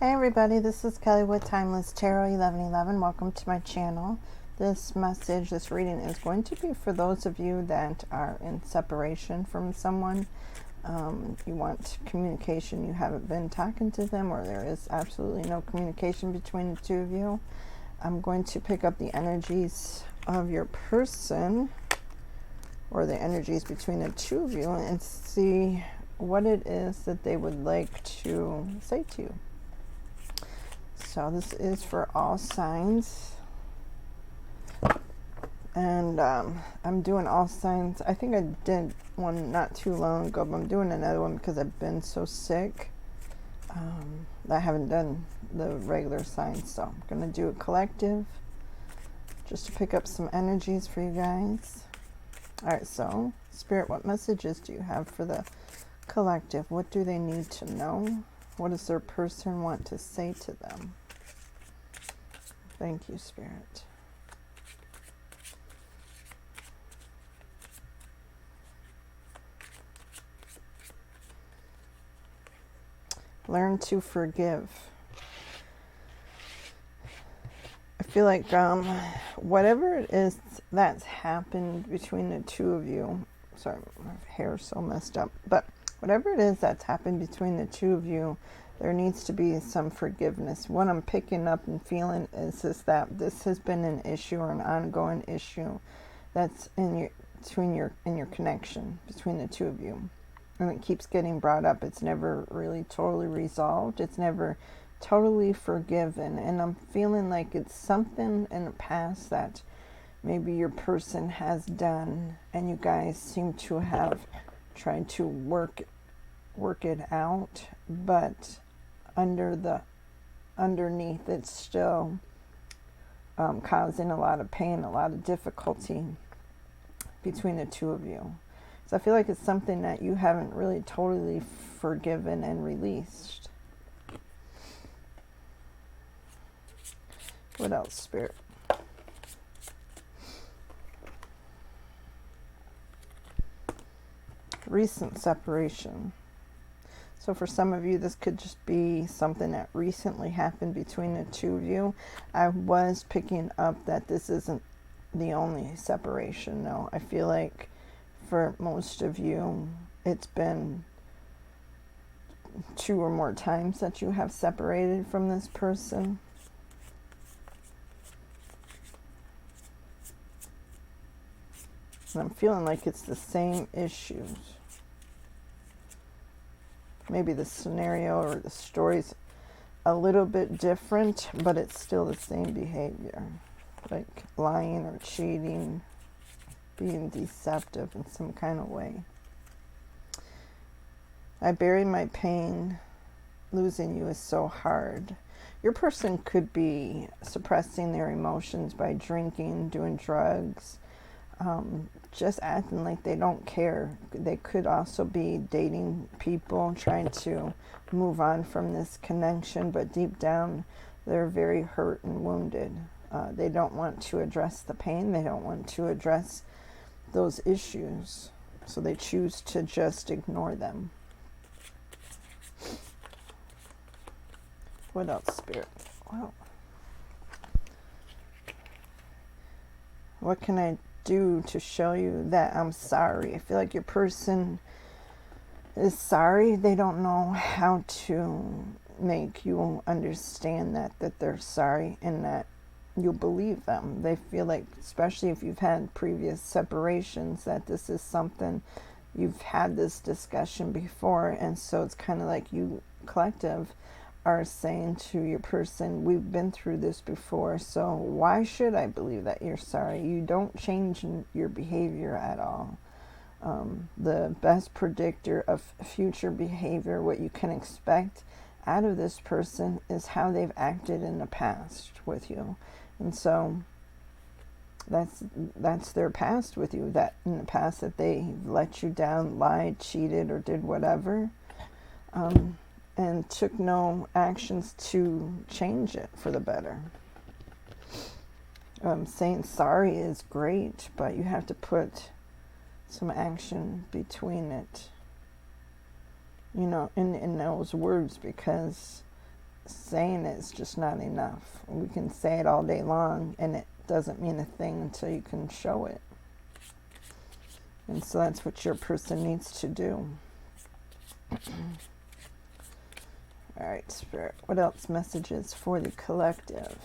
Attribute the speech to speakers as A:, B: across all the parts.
A: Hey everybody, this is Kelly with Timeless Tarot 1111. Welcome to my channel. This message, this reading is going to be for those of you that are in separation from someone. You want communication, you haven't been talking to them, or there is absolutely no communication between the two of you. I'm going to pick up the energies of your person, or the energies between the two of you, and see what it is that they would like to say to you. So this is for all signs, and I'm doing all signs. I think I did one not too long ago, but I'm doing another one because I've been so sick that I haven't done the regular signs. So I'm going to do a collective just to pick up some energies for you guys. All right, so Spirit, what messages do you have for the collective? What do they need to know? What does their person want to say to them? Thank you, Spirit. Learn to forgive. I feel like whatever it is that's happened between the two of you, sorry, my hair's so messed up, but whatever it is that's happened between the two of you, there needs to be some forgiveness. What I'm picking up and feeling is that this has been an issue or an ongoing issue that's in your connection between the two of you. And it keeps getting brought up. It's never really totally resolved. It's never totally forgiven. And I'm feeling like it's something in the past that maybe your person has done, and you guys seem to have tried to work it out, but underneath it's still causing a lot of pain, a lot of difficulty between the two of you. So I feel like it's something that you haven't really totally forgiven and released. What else, Spirit? Recent separation. So for some of you, this could just be something that recently happened between the two of you. I was picking up that this isn't the only separation. No, I feel like for most of you, it's been 2 or more times that you have separated from this person. And I'm feeling like it's the same issues. Maybe the scenario or the story's a little bit different, but it's still the same behavior. Like lying or cheating, being deceptive in some kind of way. I bury my pain. Losing you is so hard. Your person could be suppressing their emotions by drinking, doing drugs, just acting like they don't care. They could also be dating people, trying to move on from this connection, but deep down they're very hurt and wounded. They don't want to address the pain. They don't want to address those issues, so they choose to just ignore them. What else, Spirit? Wow. What can I do to show you that I'm sorry? I feel like your person is sorry. They don't know how to make you understand that they're sorry and that you'll believe them. They feel like, especially if you've had previous separations, that this is something you've had this discussion before, and so it's kind of like you collective are saying to your person, we've been through this before, so why should I believe that you're sorry? You don't change your behavior at all. The best predictor of future behavior, what you can expect out of this person, is how they've acted in the past with you. And so that's their past with you, that in the past that they let you down, lied, cheated, or did whatever, and took no actions to change it for the better. Saying sorry is great, but you have to put some action between it, in those words, because saying it's just not enough. We can say it all day long, and it doesn't mean a thing until you can show it. And so that's what your person needs to do. All right, Spirit. What else messages for the collective?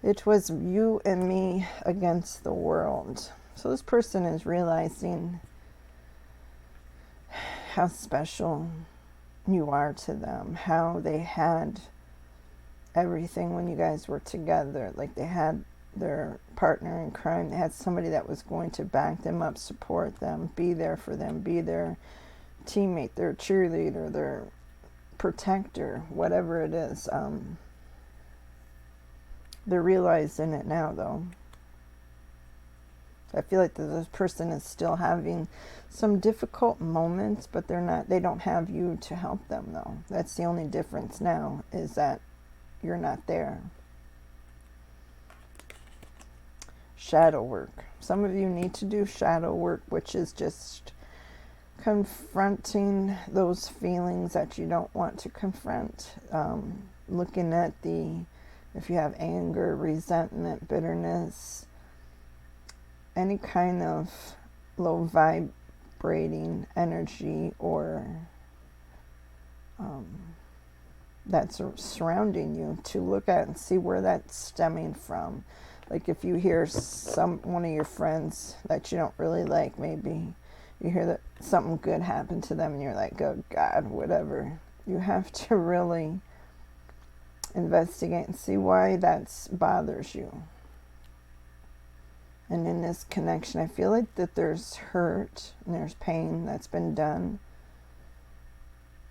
A: It was you and me against the world. So this person is realizing how special you are to them, how they had everything when you guys were together. Like they had their partner in crime. They had somebody that was going to back them up, support them, be there for them, be their teammate, their cheerleader, their protector, whatever it is. They're realizing it now, though. I feel like this person is still having some difficult moments, but they don't have you to help them, though. That's the only difference now, is that you're not there. Shadow work. Some of you need to do shadow work, which is just confronting those feelings that you don't want to confront. Looking at if you have anger, resentment, bitterness, any kind of low vibrating energy or that's surrounding you, to look at and see where that's stemming from. Like if you hear one of your friends that you don't really like, maybe you hear that something good happened to them and you're like, oh God, whatever. You have to really investigate and see why that bothers you. And in this connection, I feel like that there's hurt and there's pain that's been done.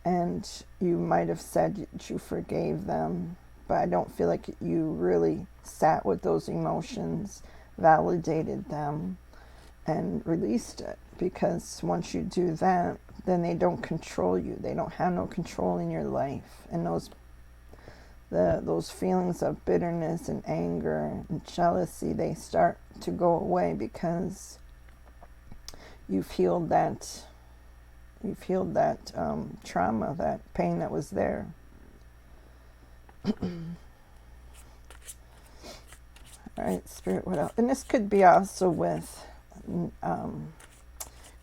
A: And you might have said that you forgave them, but I don't feel like you really sat with those emotions, validated them, and released it. Because once you do that, then they don't control you. They don't have no control in your life. And those feelings of bitterness and anger and jealousy, they start to go away because you've healed that trauma, that pain that was there. All right, Spirit, what else? And this could be also with,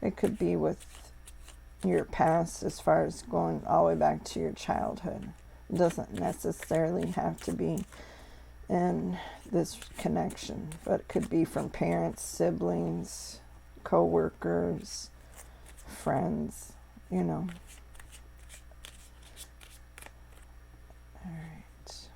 A: it could be with your past, as far as going all the way back to your childhood. It doesn't necessarily have to be in this connection, but it could be from parents, siblings, co-workers, friends, you know. All right.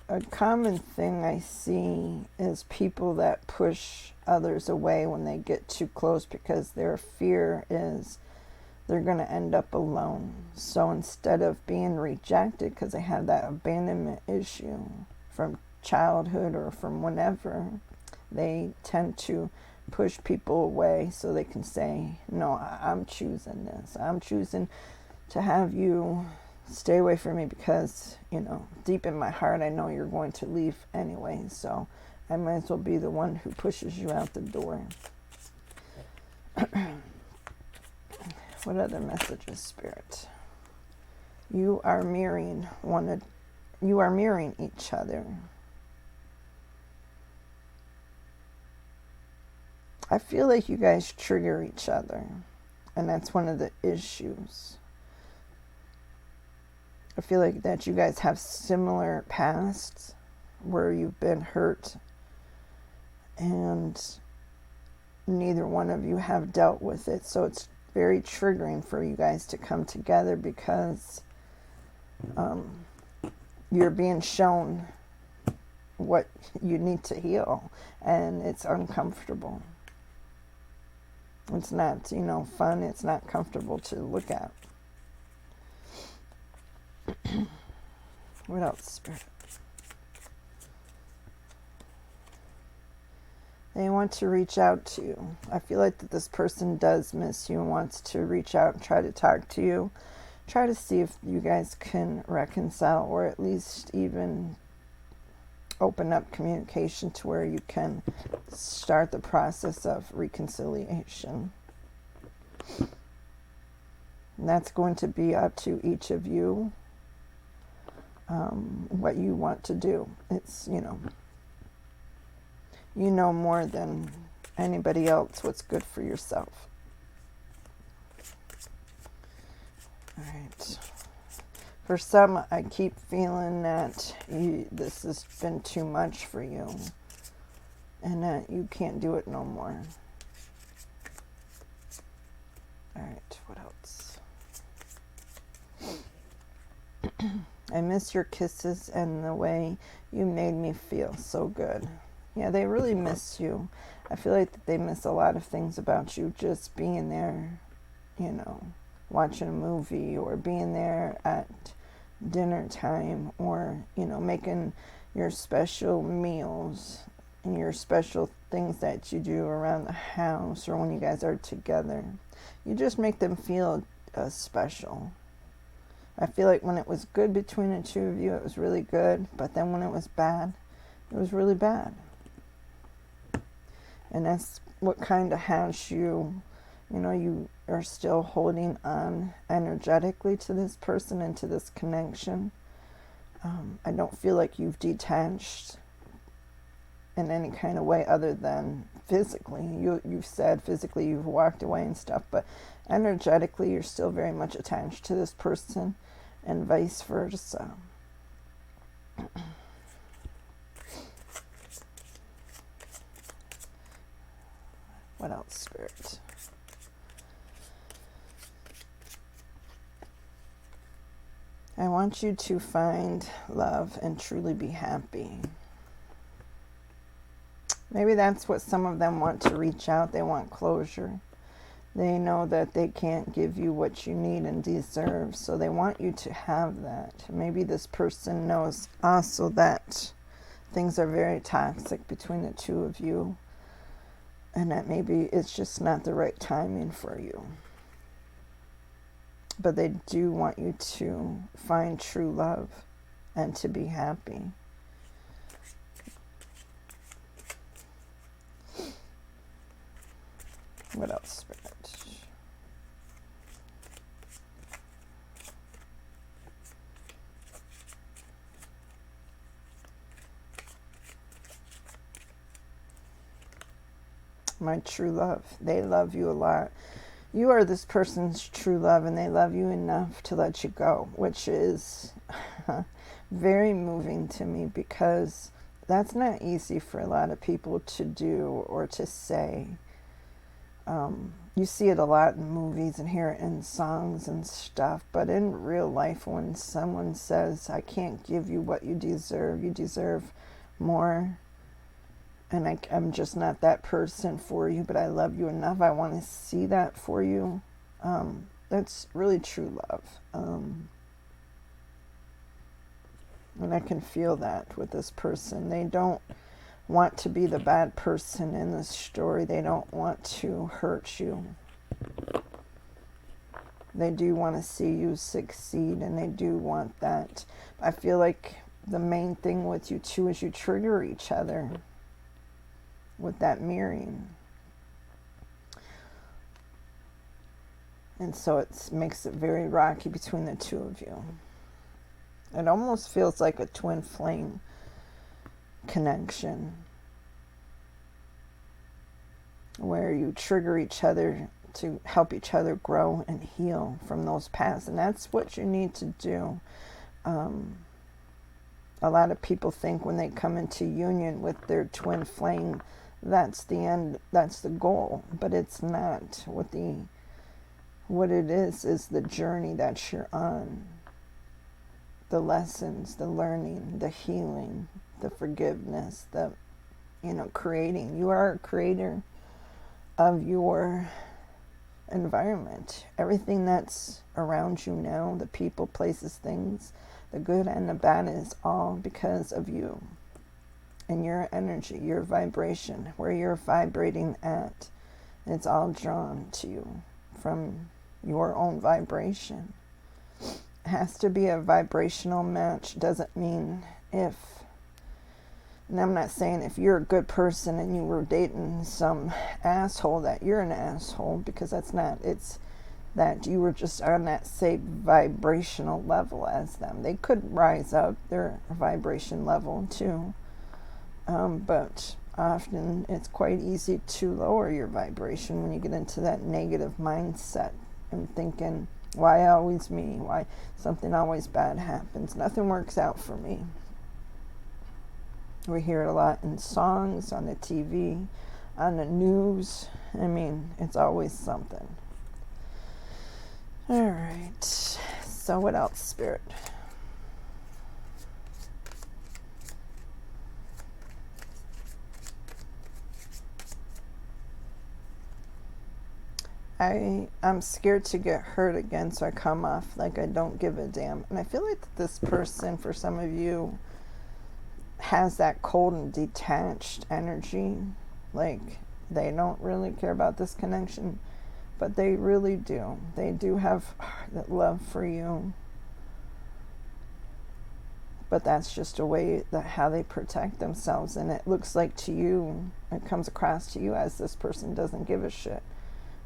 A: A common thing I see is people that push others away when they get too close because their fear is they're going to end up alone. So instead of being rejected because they have that abandonment issue from childhood or from whenever, they tend to push people away so they can say, no, I'm choosing this. I'm choosing to have you stay away from me because, you know, deep in my heart, I know you're going to leave anyway. So I might as well be the one who pushes you out the door. What other messages, Spirit? You are mirroring each other. I feel like you guys trigger each other, and that's one of the issues. I feel like that you guys have similar pasts where you've been hurt, and neither one of you have dealt with it. So it's very triggering for you guys to come together because you're being shown what you need to heal, and it's uncomfortable. It's not, fun. It's not comfortable to look at. What else, Spirit? They want to reach out to you. I feel like that this person does miss you and wants to reach out and try to talk to you. Try to see if you guys can reconcile, or at least even open up communication to where you can start the process of reconciliation. And that's going to be up to each of you, what you want to do. It's, you know more than anybody else what's good for yourself. All right. For some, I keep feeling that this has been too much for you and that you can't do it no more. All right, what else? I miss your kisses and the way you made me feel so good. Yeah, they really miss you. I feel like they miss a lot of things about you, just being there, watching a movie or being there at dinner time or, making your special meals and your special things that you do around the house or when you guys are together. You just make them feel special. I feel like when it was good between the two of you, it was really good. But then when it was bad, it was really bad. And that's what kind of has you, you are still holding on energetically to this person and to this connection. I don't feel like you've detached in any kind of way other than physically. You've said physically you've walked away and stuff, but energetically you're still very much attached to this person and vice versa. What else, Spirit? I want you to find love and truly be happy. Maybe that's what some of them want to reach out. They want closure. They know that they can't give you what you need and deserve, so they want you to have that. Maybe this person knows also that things are very toxic between the two of you, and that maybe it's just not the right timing for you. But they do want you to find true love and to be happy. What else, Spirit? My true love. They love you a lot. You are this person's true love, and they love you enough to let you go, which is very moving to me because that's not easy for a lot of people to do or to say. You see it a lot in movies and hear it in songs and stuff, but in real life, when someone says, I can't give you what you deserve more, and I'm just not that person for you, but I love you enough, I want to see that for you, that's really true love. And I can feel that with this person. They don't want to be the bad person in this story. They don't want to hurt you. They do want to see you succeed, and they do want that. I feel like the main thing with you two is you trigger each other with that mirroring. And so it makes it very rocky between the two of you. It almost feels like a twin flame connection where you trigger each other to help each other grow and heal from those paths. And that's what you need to do. A lot of people think when they come into union with their twin flame, that's the end, that's the goal. But it's not. What it is the journey that you're on. The lessons, the learning, the healing, the forgiveness, the creating. You are a creator of your environment. Everything that's around you now, the people, places, things, the good and the bad, is all because of you and your energy, your vibration, where you're vibrating at. It's all drawn to you from your own vibration. It has to be a vibrational match. Doesn't mean if, and I'm not saying if you're a good person and you were dating some asshole that you're an asshole, because that's not, it's that you were just on that same vibrational level as them. They could rise up their vibration level too, but often it's quite easy to lower your vibration when you get into that negative mindset and thinking, why always me? Why something always bad happens? Nothing works out for me. We hear it a lot in songs, on the TV, on the news. I mean, it's always something. All right. So what else, Spirit? I'm scared to get hurt again, so I come off like I don't give a damn. And I feel like this person, for some of you, has that cold and detached energy. Like, they don't really care about this connection, but they really do. They do have that love for you. But that's just a way that how they protect themselves. And it looks like to you, it comes across to you as this person doesn't give a shit.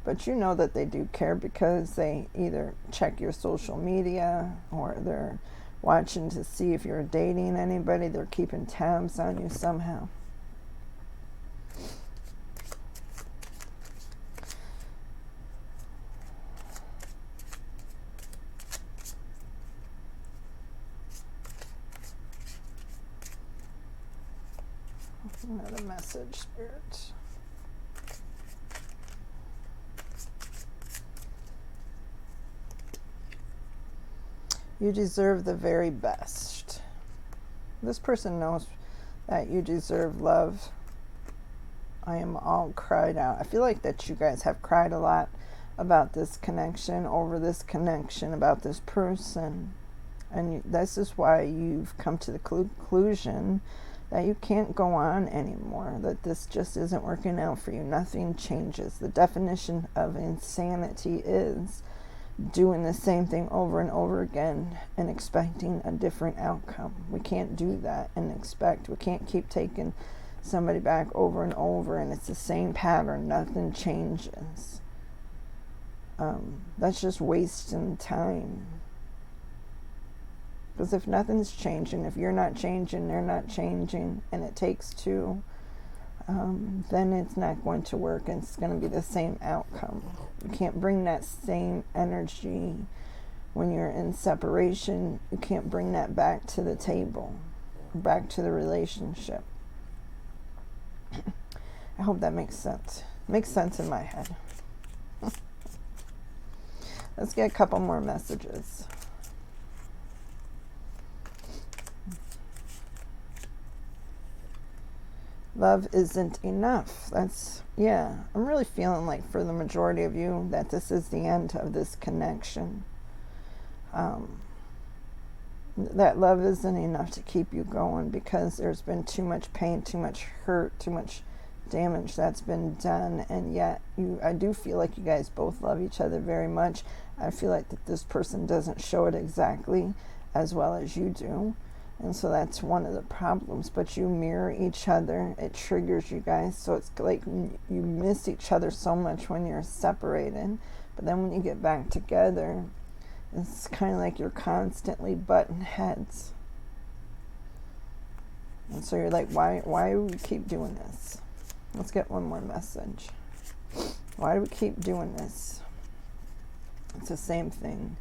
A: But you know that they do care because they either check your social media or they're watching to see if you're dating anybody. They're keeping tabs on you somehow. Another message, Spirit. You deserve the very best. This person knows that you deserve love. I am all cried out. I feel like that you guys have cried a lot about this connection, over this connection, about this person. And this is why you've come to the conclusion that you can't go on anymore, that this just isn't working out for you. Nothing changes. The definition of insanity is doing the same thing over and over again and expecting a different outcome. We can't do that and expect. We can't keep taking somebody back over and over and it's the same pattern. Nothing changes. That's just wasting time. Because if nothing's changing, if you're not changing, they're not changing, and it takes two, then it's not going to work and it's going to be the same outcome. You can't bring that same energy when you're in separation. You can't bring that back to the table, back to the relationship. I hope that makes sense. Makes sense in my head. Let's get a couple more messages. Love isn't enough. I'm really feeling like for the majority of you that this is the end of this connection. That love isn't enough to keep you going because there's been too much pain, too much hurt, too much damage that's been done. And yet I do feel like you guys both love each other very much. I feel like that this person doesn't show it exactly as well as you do. And so that's one of the problems. But you mirror each other. It triggers you guys. So it's like you miss each other so much when you're separated. But then when you get back together, it's kind of like you're constantly butting heads. And so you're like, why do we keep doing this? Let's get one more message. Why do we keep doing this? It's the same thing.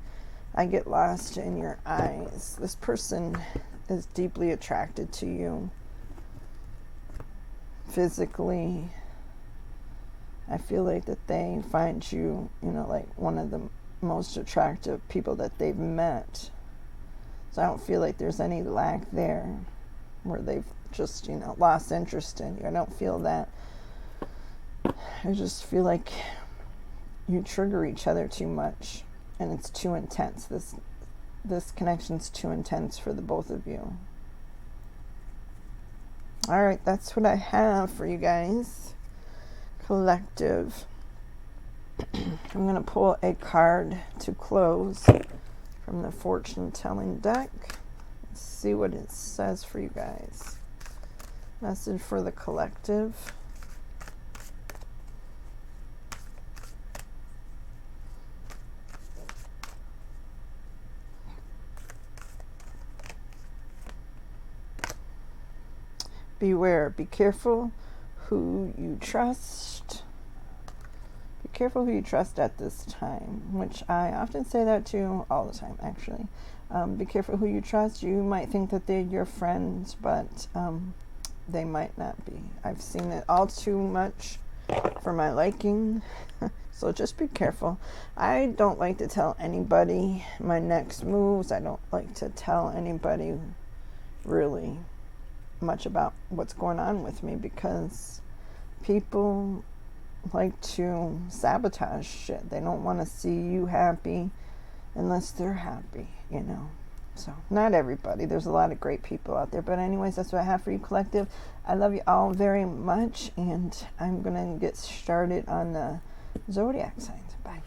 A: I get lost in your eyes. This person is deeply attracted to you physically. I feel like that they find you, like one of the most attractive people that they've met. So I don't feel like there's any lack there where they've just, lost interest in you. I don't feel that. I just feel like you trigger each other too much and it's too intense. This connection's too intense for the both of you. All right, that's what I have for you guys. Collective. I'm going to pull a card to close from the fortune telling deck. Let's see what it says for you guys. Message for the collective. Beware. Be careful who you trust. Be careful who you trust at this time, which I often say that too, all the time, actually. Be careful who you trust. You might think that they're your friends, but they might not be. I've seen it all too much for my liking. So just be careful. I don't like to tell anybody my next moves. I don't like to tell anybody really much about what's going on with me, because people like to sabotage shit. They don't want to see you happy unless they're happy, you know. So, not everybody. There's a lot of great people out there. But anyways, that's what I have for you, collective. I love you all very much, and I'm going to get started on the zodiac signs. Bye.